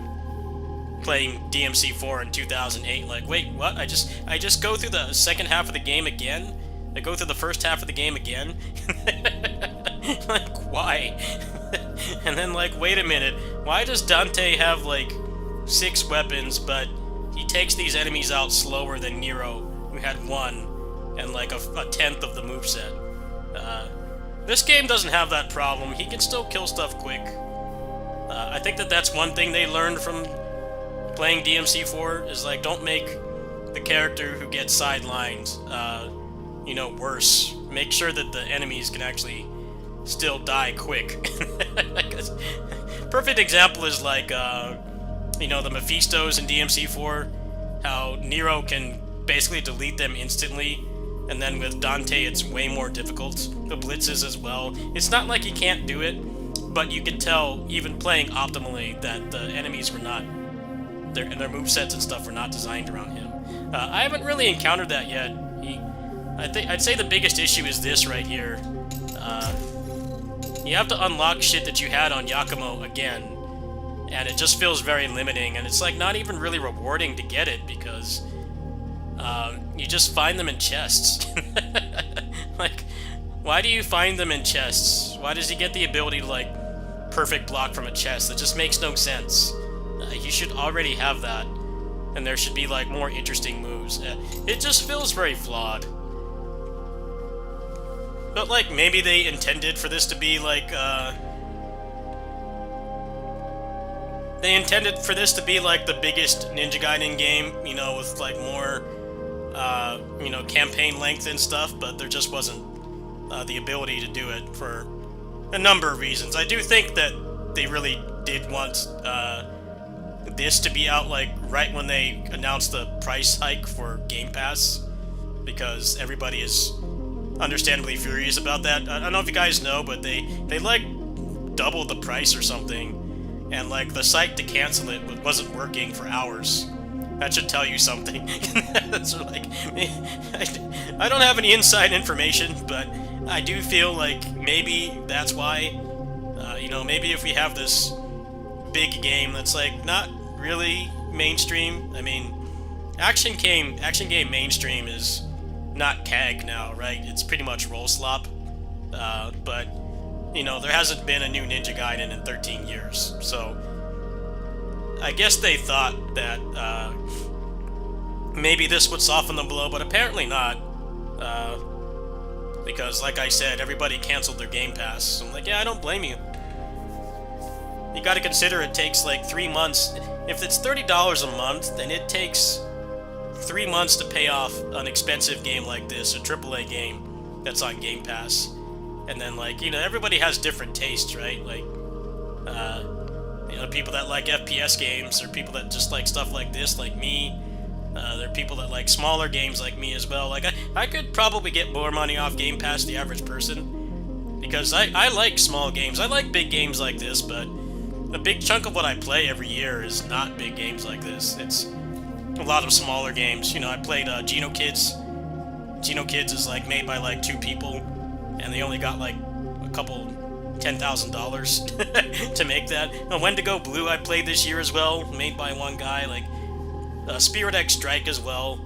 playing DMC4 in 2008. Like, wait, what? I just go through the second half of the game again? I go through the first half of the game again? Like, why? And then, like, wait a minute. Why does Dante have, like, 6 weapons, but he takes these enemies out slower than Nero, who had 1, and, like, a tenth of the moveset? This game doesn't have that problem. He can still kill stuff quick. I think that that's one thing they learned from playing DMC4, is, like, don't make the character who gets sidelined, you know, worse. Make sure that the enemies can actually still die quick. Perfect example is, like, you know, the Mephistos in DMC4, how Nero can basically delete them instantly, and then with Dante it's way more difficult. The blitzes as well. It's not like he can't do it, but you can tell, even playing optimally, that the enemies were not, their movesets and stuff were not designed around him. I haven't really encountered that yet. I'd say the biggest issue is this right here. You have to unlock shit that you had on Yakumo again, and it just feels very limiting, and it's like not even really rewarding to get it, because you just find them in chests. Like, why do you find them in chests? Why does he get the ability to, like, perfect block from a chest? That just makes no sense. You should already have that, and there should be, like, more interesting moves. It just feels very flawed. But, like, maybe they intended for this to be, like, they intended for this to be, like, the biggest Ninja Gaiden game, you know, with, like, more, you know, campaign length and stuff, but there just wasn't the ability to do it for a number of reasons. I do think that they really did want this to be out like right when they announced the price hike for Game Pass, because everybody is understandably furious about that. I don't know if you guys know, but they like doubled the price or something, and like the site to cancel it wasn't working for hours. That should tell you something. So like, I don't have any inside information, but I do feel like maybe that's why. You know, maybe if we have this big game that's like not really mainstream. I mean, action game mainstream is not CAG now, right? It's pretty much roll slop. But you know, there hasn't been a new Ninja Gaiden in 13 years, so I guess they thought that maybe this would soften the blow, but apparently not. Because, like I said, everybody canceled their Game Pass. So I'm like, yeah, I don't blame you. You gotta consider it takes like 3 months. If it's $30 a month, then it takes 3 months to pay off an expensive game like this, a AAA game that's on Game Pass. And then, like, you know, everybody has different tastes, right? Like, you know, people that like FPS games, or people that just like stuff like this, like me. There are people that like smaller games like me as well. Like, I could probably get more money off Game Pass than the average person, because I like small games. I like big games like this, but a big chunk of what I play every year is not big games like this. It's a lot of smaller games. You know, I played Geno Kids. Geno Kids is like made by like 2 people, and they only got like a couple $10,000 to make that. Wendigo Blue I played this year as well, made by one guy. Like Spirit X Strike as well.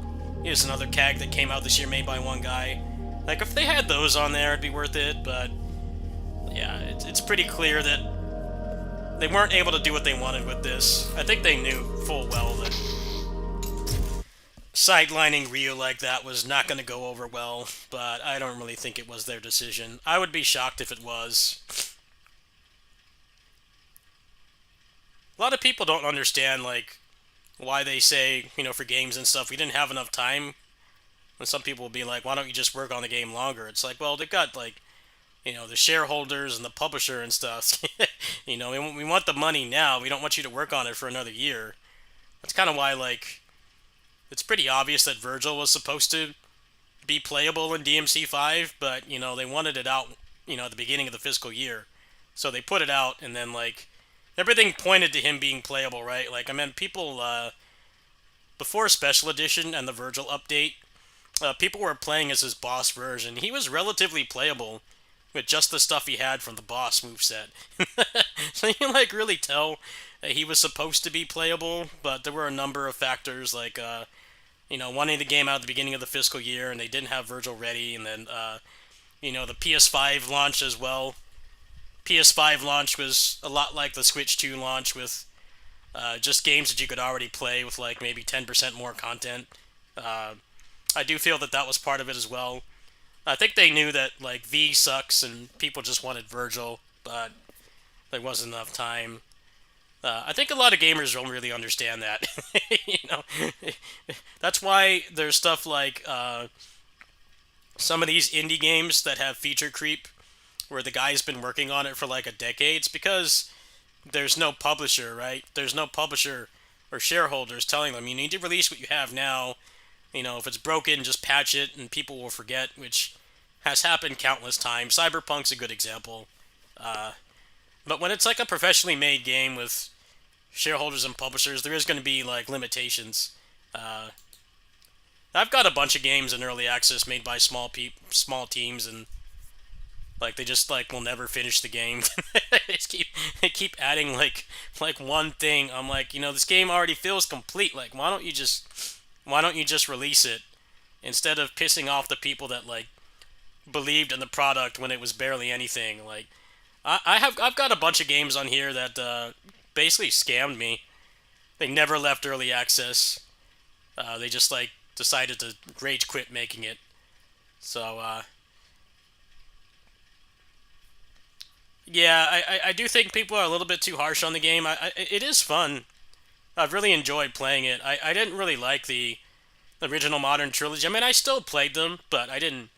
Here's another CAG that came out this year, made by one guy. Like, if they had those on there, it'd be worth it. But yeah, it's pretty clear that they weren't able to do what they wanted with this. I think they knew full well that sidelining Ryu like that was not going to go over well, but I don't really think it was their decision. I would be shocked if it was. A lot of people don't understand, like, why they say, you know, for games and stuff, we didn't have enough time. And some people will be like, why don't you just work on the game longer? It's like, well, they've got, like, you know, the shareholders and the publisher and stuff. You know, we want the money now. We don't want you to work on it for another year. That's kind of why, like, it's pretty obvious that Virgil was supposed to be playable in DMC5, but, you know, they wanted it out, you know, at the beginning of the fiscal year. So they put it out, and then, like, everything pointed to him being playable, right? Like, I mean, people, before Special Edition and the Virgil update, people were playing as his boss version. He was relatively playable with just the stuff he had from the boss moveset. So you can, like, really tell that he was supposed to be playable, but there were a number of factors, like, you know, wanting the game out at the beginning of the fiscal year, and they didn't have Virgil ready, and then, you know, the PS5 launch as well. PS5 launch was a lot like the Switch 2 launch, with just games that you could already play with, like, maybe 10% more content. I do feel that that was part of it as well. I think they knew that, like, V sucks and people just wanted Virgil, but there wasn't enough time. I think a lot of gamers don't really understand that. You know, that's why there's stuff like some of these indie games that have feature creep, where the guy's been working on it for like a decade. It's because there's no publisher, right? There's no publisher or shareholders telling them, you need to release what you have now. You know, if it's broken, just patch it and people will forget, which has happened countless times. Cyberpunk's a good example. But when it's like a professionally made game with shareholders and publishers, there is going to be, like, limitations. I've got a bunch of games in early access made by small teams, and, like, they just, like, will never finish the game. They keep adding, like one thing. I'm like, you know, this game already feels complete. Like, why don't you just release it instead of pissing off the people that, like, believed in the product when it was barely anything? Like, I've got a bunch of games on here that basically scammed me. They never left early access. They just, like, decided to rage quit making it. So yeah, I do think people are a little bit too harsh on the game. It is fun. I've really enjoyed playing it. I didn't really like the original Modern Trilogy. I mean, I still played them, but I'm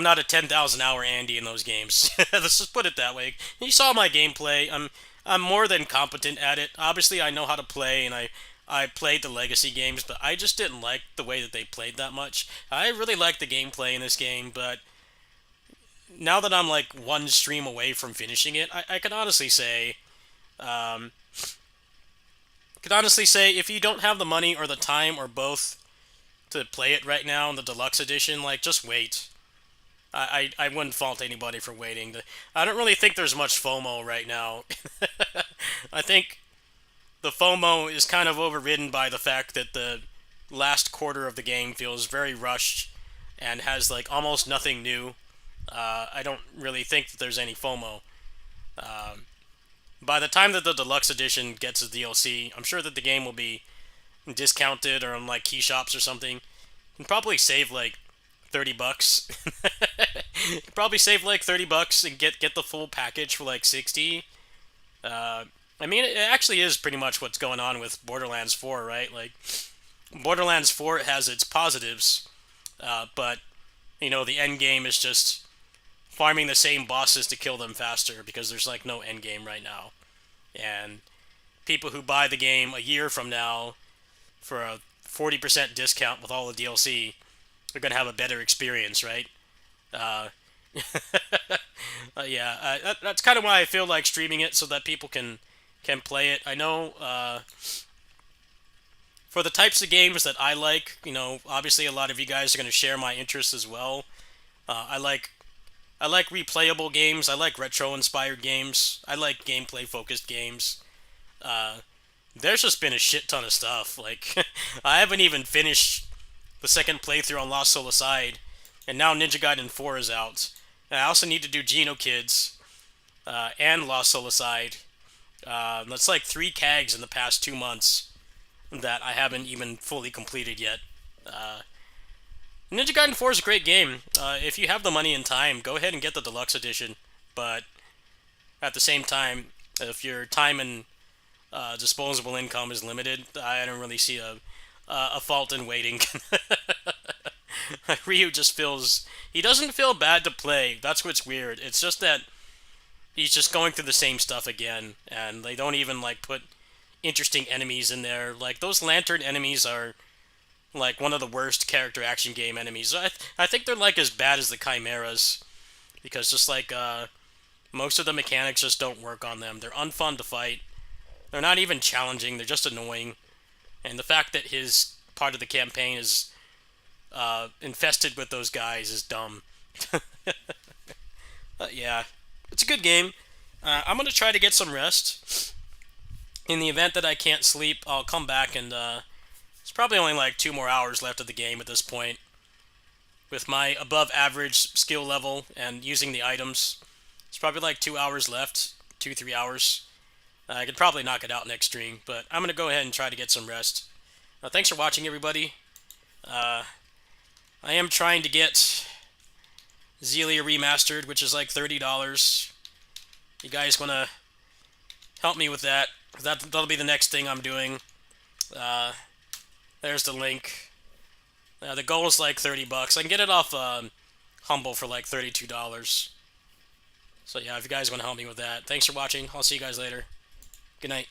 not a 10,000 hour Andy in those games. Let's just put it that way. You saw my gameplay. I'm more than competent at it. Obviously, I know how to play, and I played the Legacy games, but I just didn't like the way that they played that much. I really like the gameplay in this game, but now that I'm like one stream away from finishing it, I can honestly say, if you don't have the money or the time or both to play it right now in the deluxe edition, like, just wait. I wouldn't fault anybody for waiting. I don't really think there's much FOMO right now. I think the FOMO is kind of overridden by the fact that the last quarter of the game feels very rushed and has like almost nothing new. I don't really think that there's any FOMO. By the time that the deluxe edition gets a DLC, I'm sure that the game will be discounted or on like key shops or something. You can probably save like $30. You can probably save like $30 and get the full package for like 60. I mean, it actually is pretty much what's going on with Borderlands 4, right? Like, Borderlands 4 has its positives, but, you know, the end game is just farming the same bosses to kill them faster because there's, like, no end game right now. And people who buy the game a year from now for a 40% discount with all the DLC are going to have a better experience, right? Yeah, that's kind of why I feel like streaming it, so that people can play it. I know for the types of games that I like, you know, obviously a lot of you guys are going to share my interests as well. I like replayable games. I like retro-inspired games. I like gameplay-focused games. There's just been a shit ton of stuff. Like, I haven't even finished the second playthrough on Lost Soul Aside, and now Ninja Gaiden 4 is out. And I also need to do Geno Kids and Lost Soul Aside. That's like 3 CAGs in the past 2 months that I haven't even fully completed yet. Ninja Gaiden 4 is a great game. If you have the money and time, go ahead and get the deluxe edition. But at the same time, if your time and disposable income is limited, I don't really see a fault in waiting. Ryu just he doesn't feel bad to play. That's what's weird. It's just that he's just going through the same stuff again, and they don't even like put interesting enemies in there. Like, those lantern enemies are like one of the worst character action game enemies. I think they're like as bad as the chimeras, because just like most of the mechanics just don't work on them. They're unfun to fight. They're not even challenging. They're just annoying. And the fact that his part of the campaign is infested with those guys is dumb. Yeah, it's a good game. I'm going to try to get some rest. In the event that I can't sleep, I'll come back and it's probably only like 2 more hours left of the game at this point. With my above average skill level and using the items, it's probably like 2 hours left, 2-3 hours. I could probably knock it out next stream, but I'm going to go ahead and try to get some rest. Thanks for watching, everybody. I am trying to get Zelia Remastered, which is like $30. You guys want to help me with that? That'll be the next thing I'm doing. There's the link. The goal is like $30. I can get it off Humble for like $32. So yeah, if you guys want to help me with that. Thanks for watching. I'll see you guys later. Good night.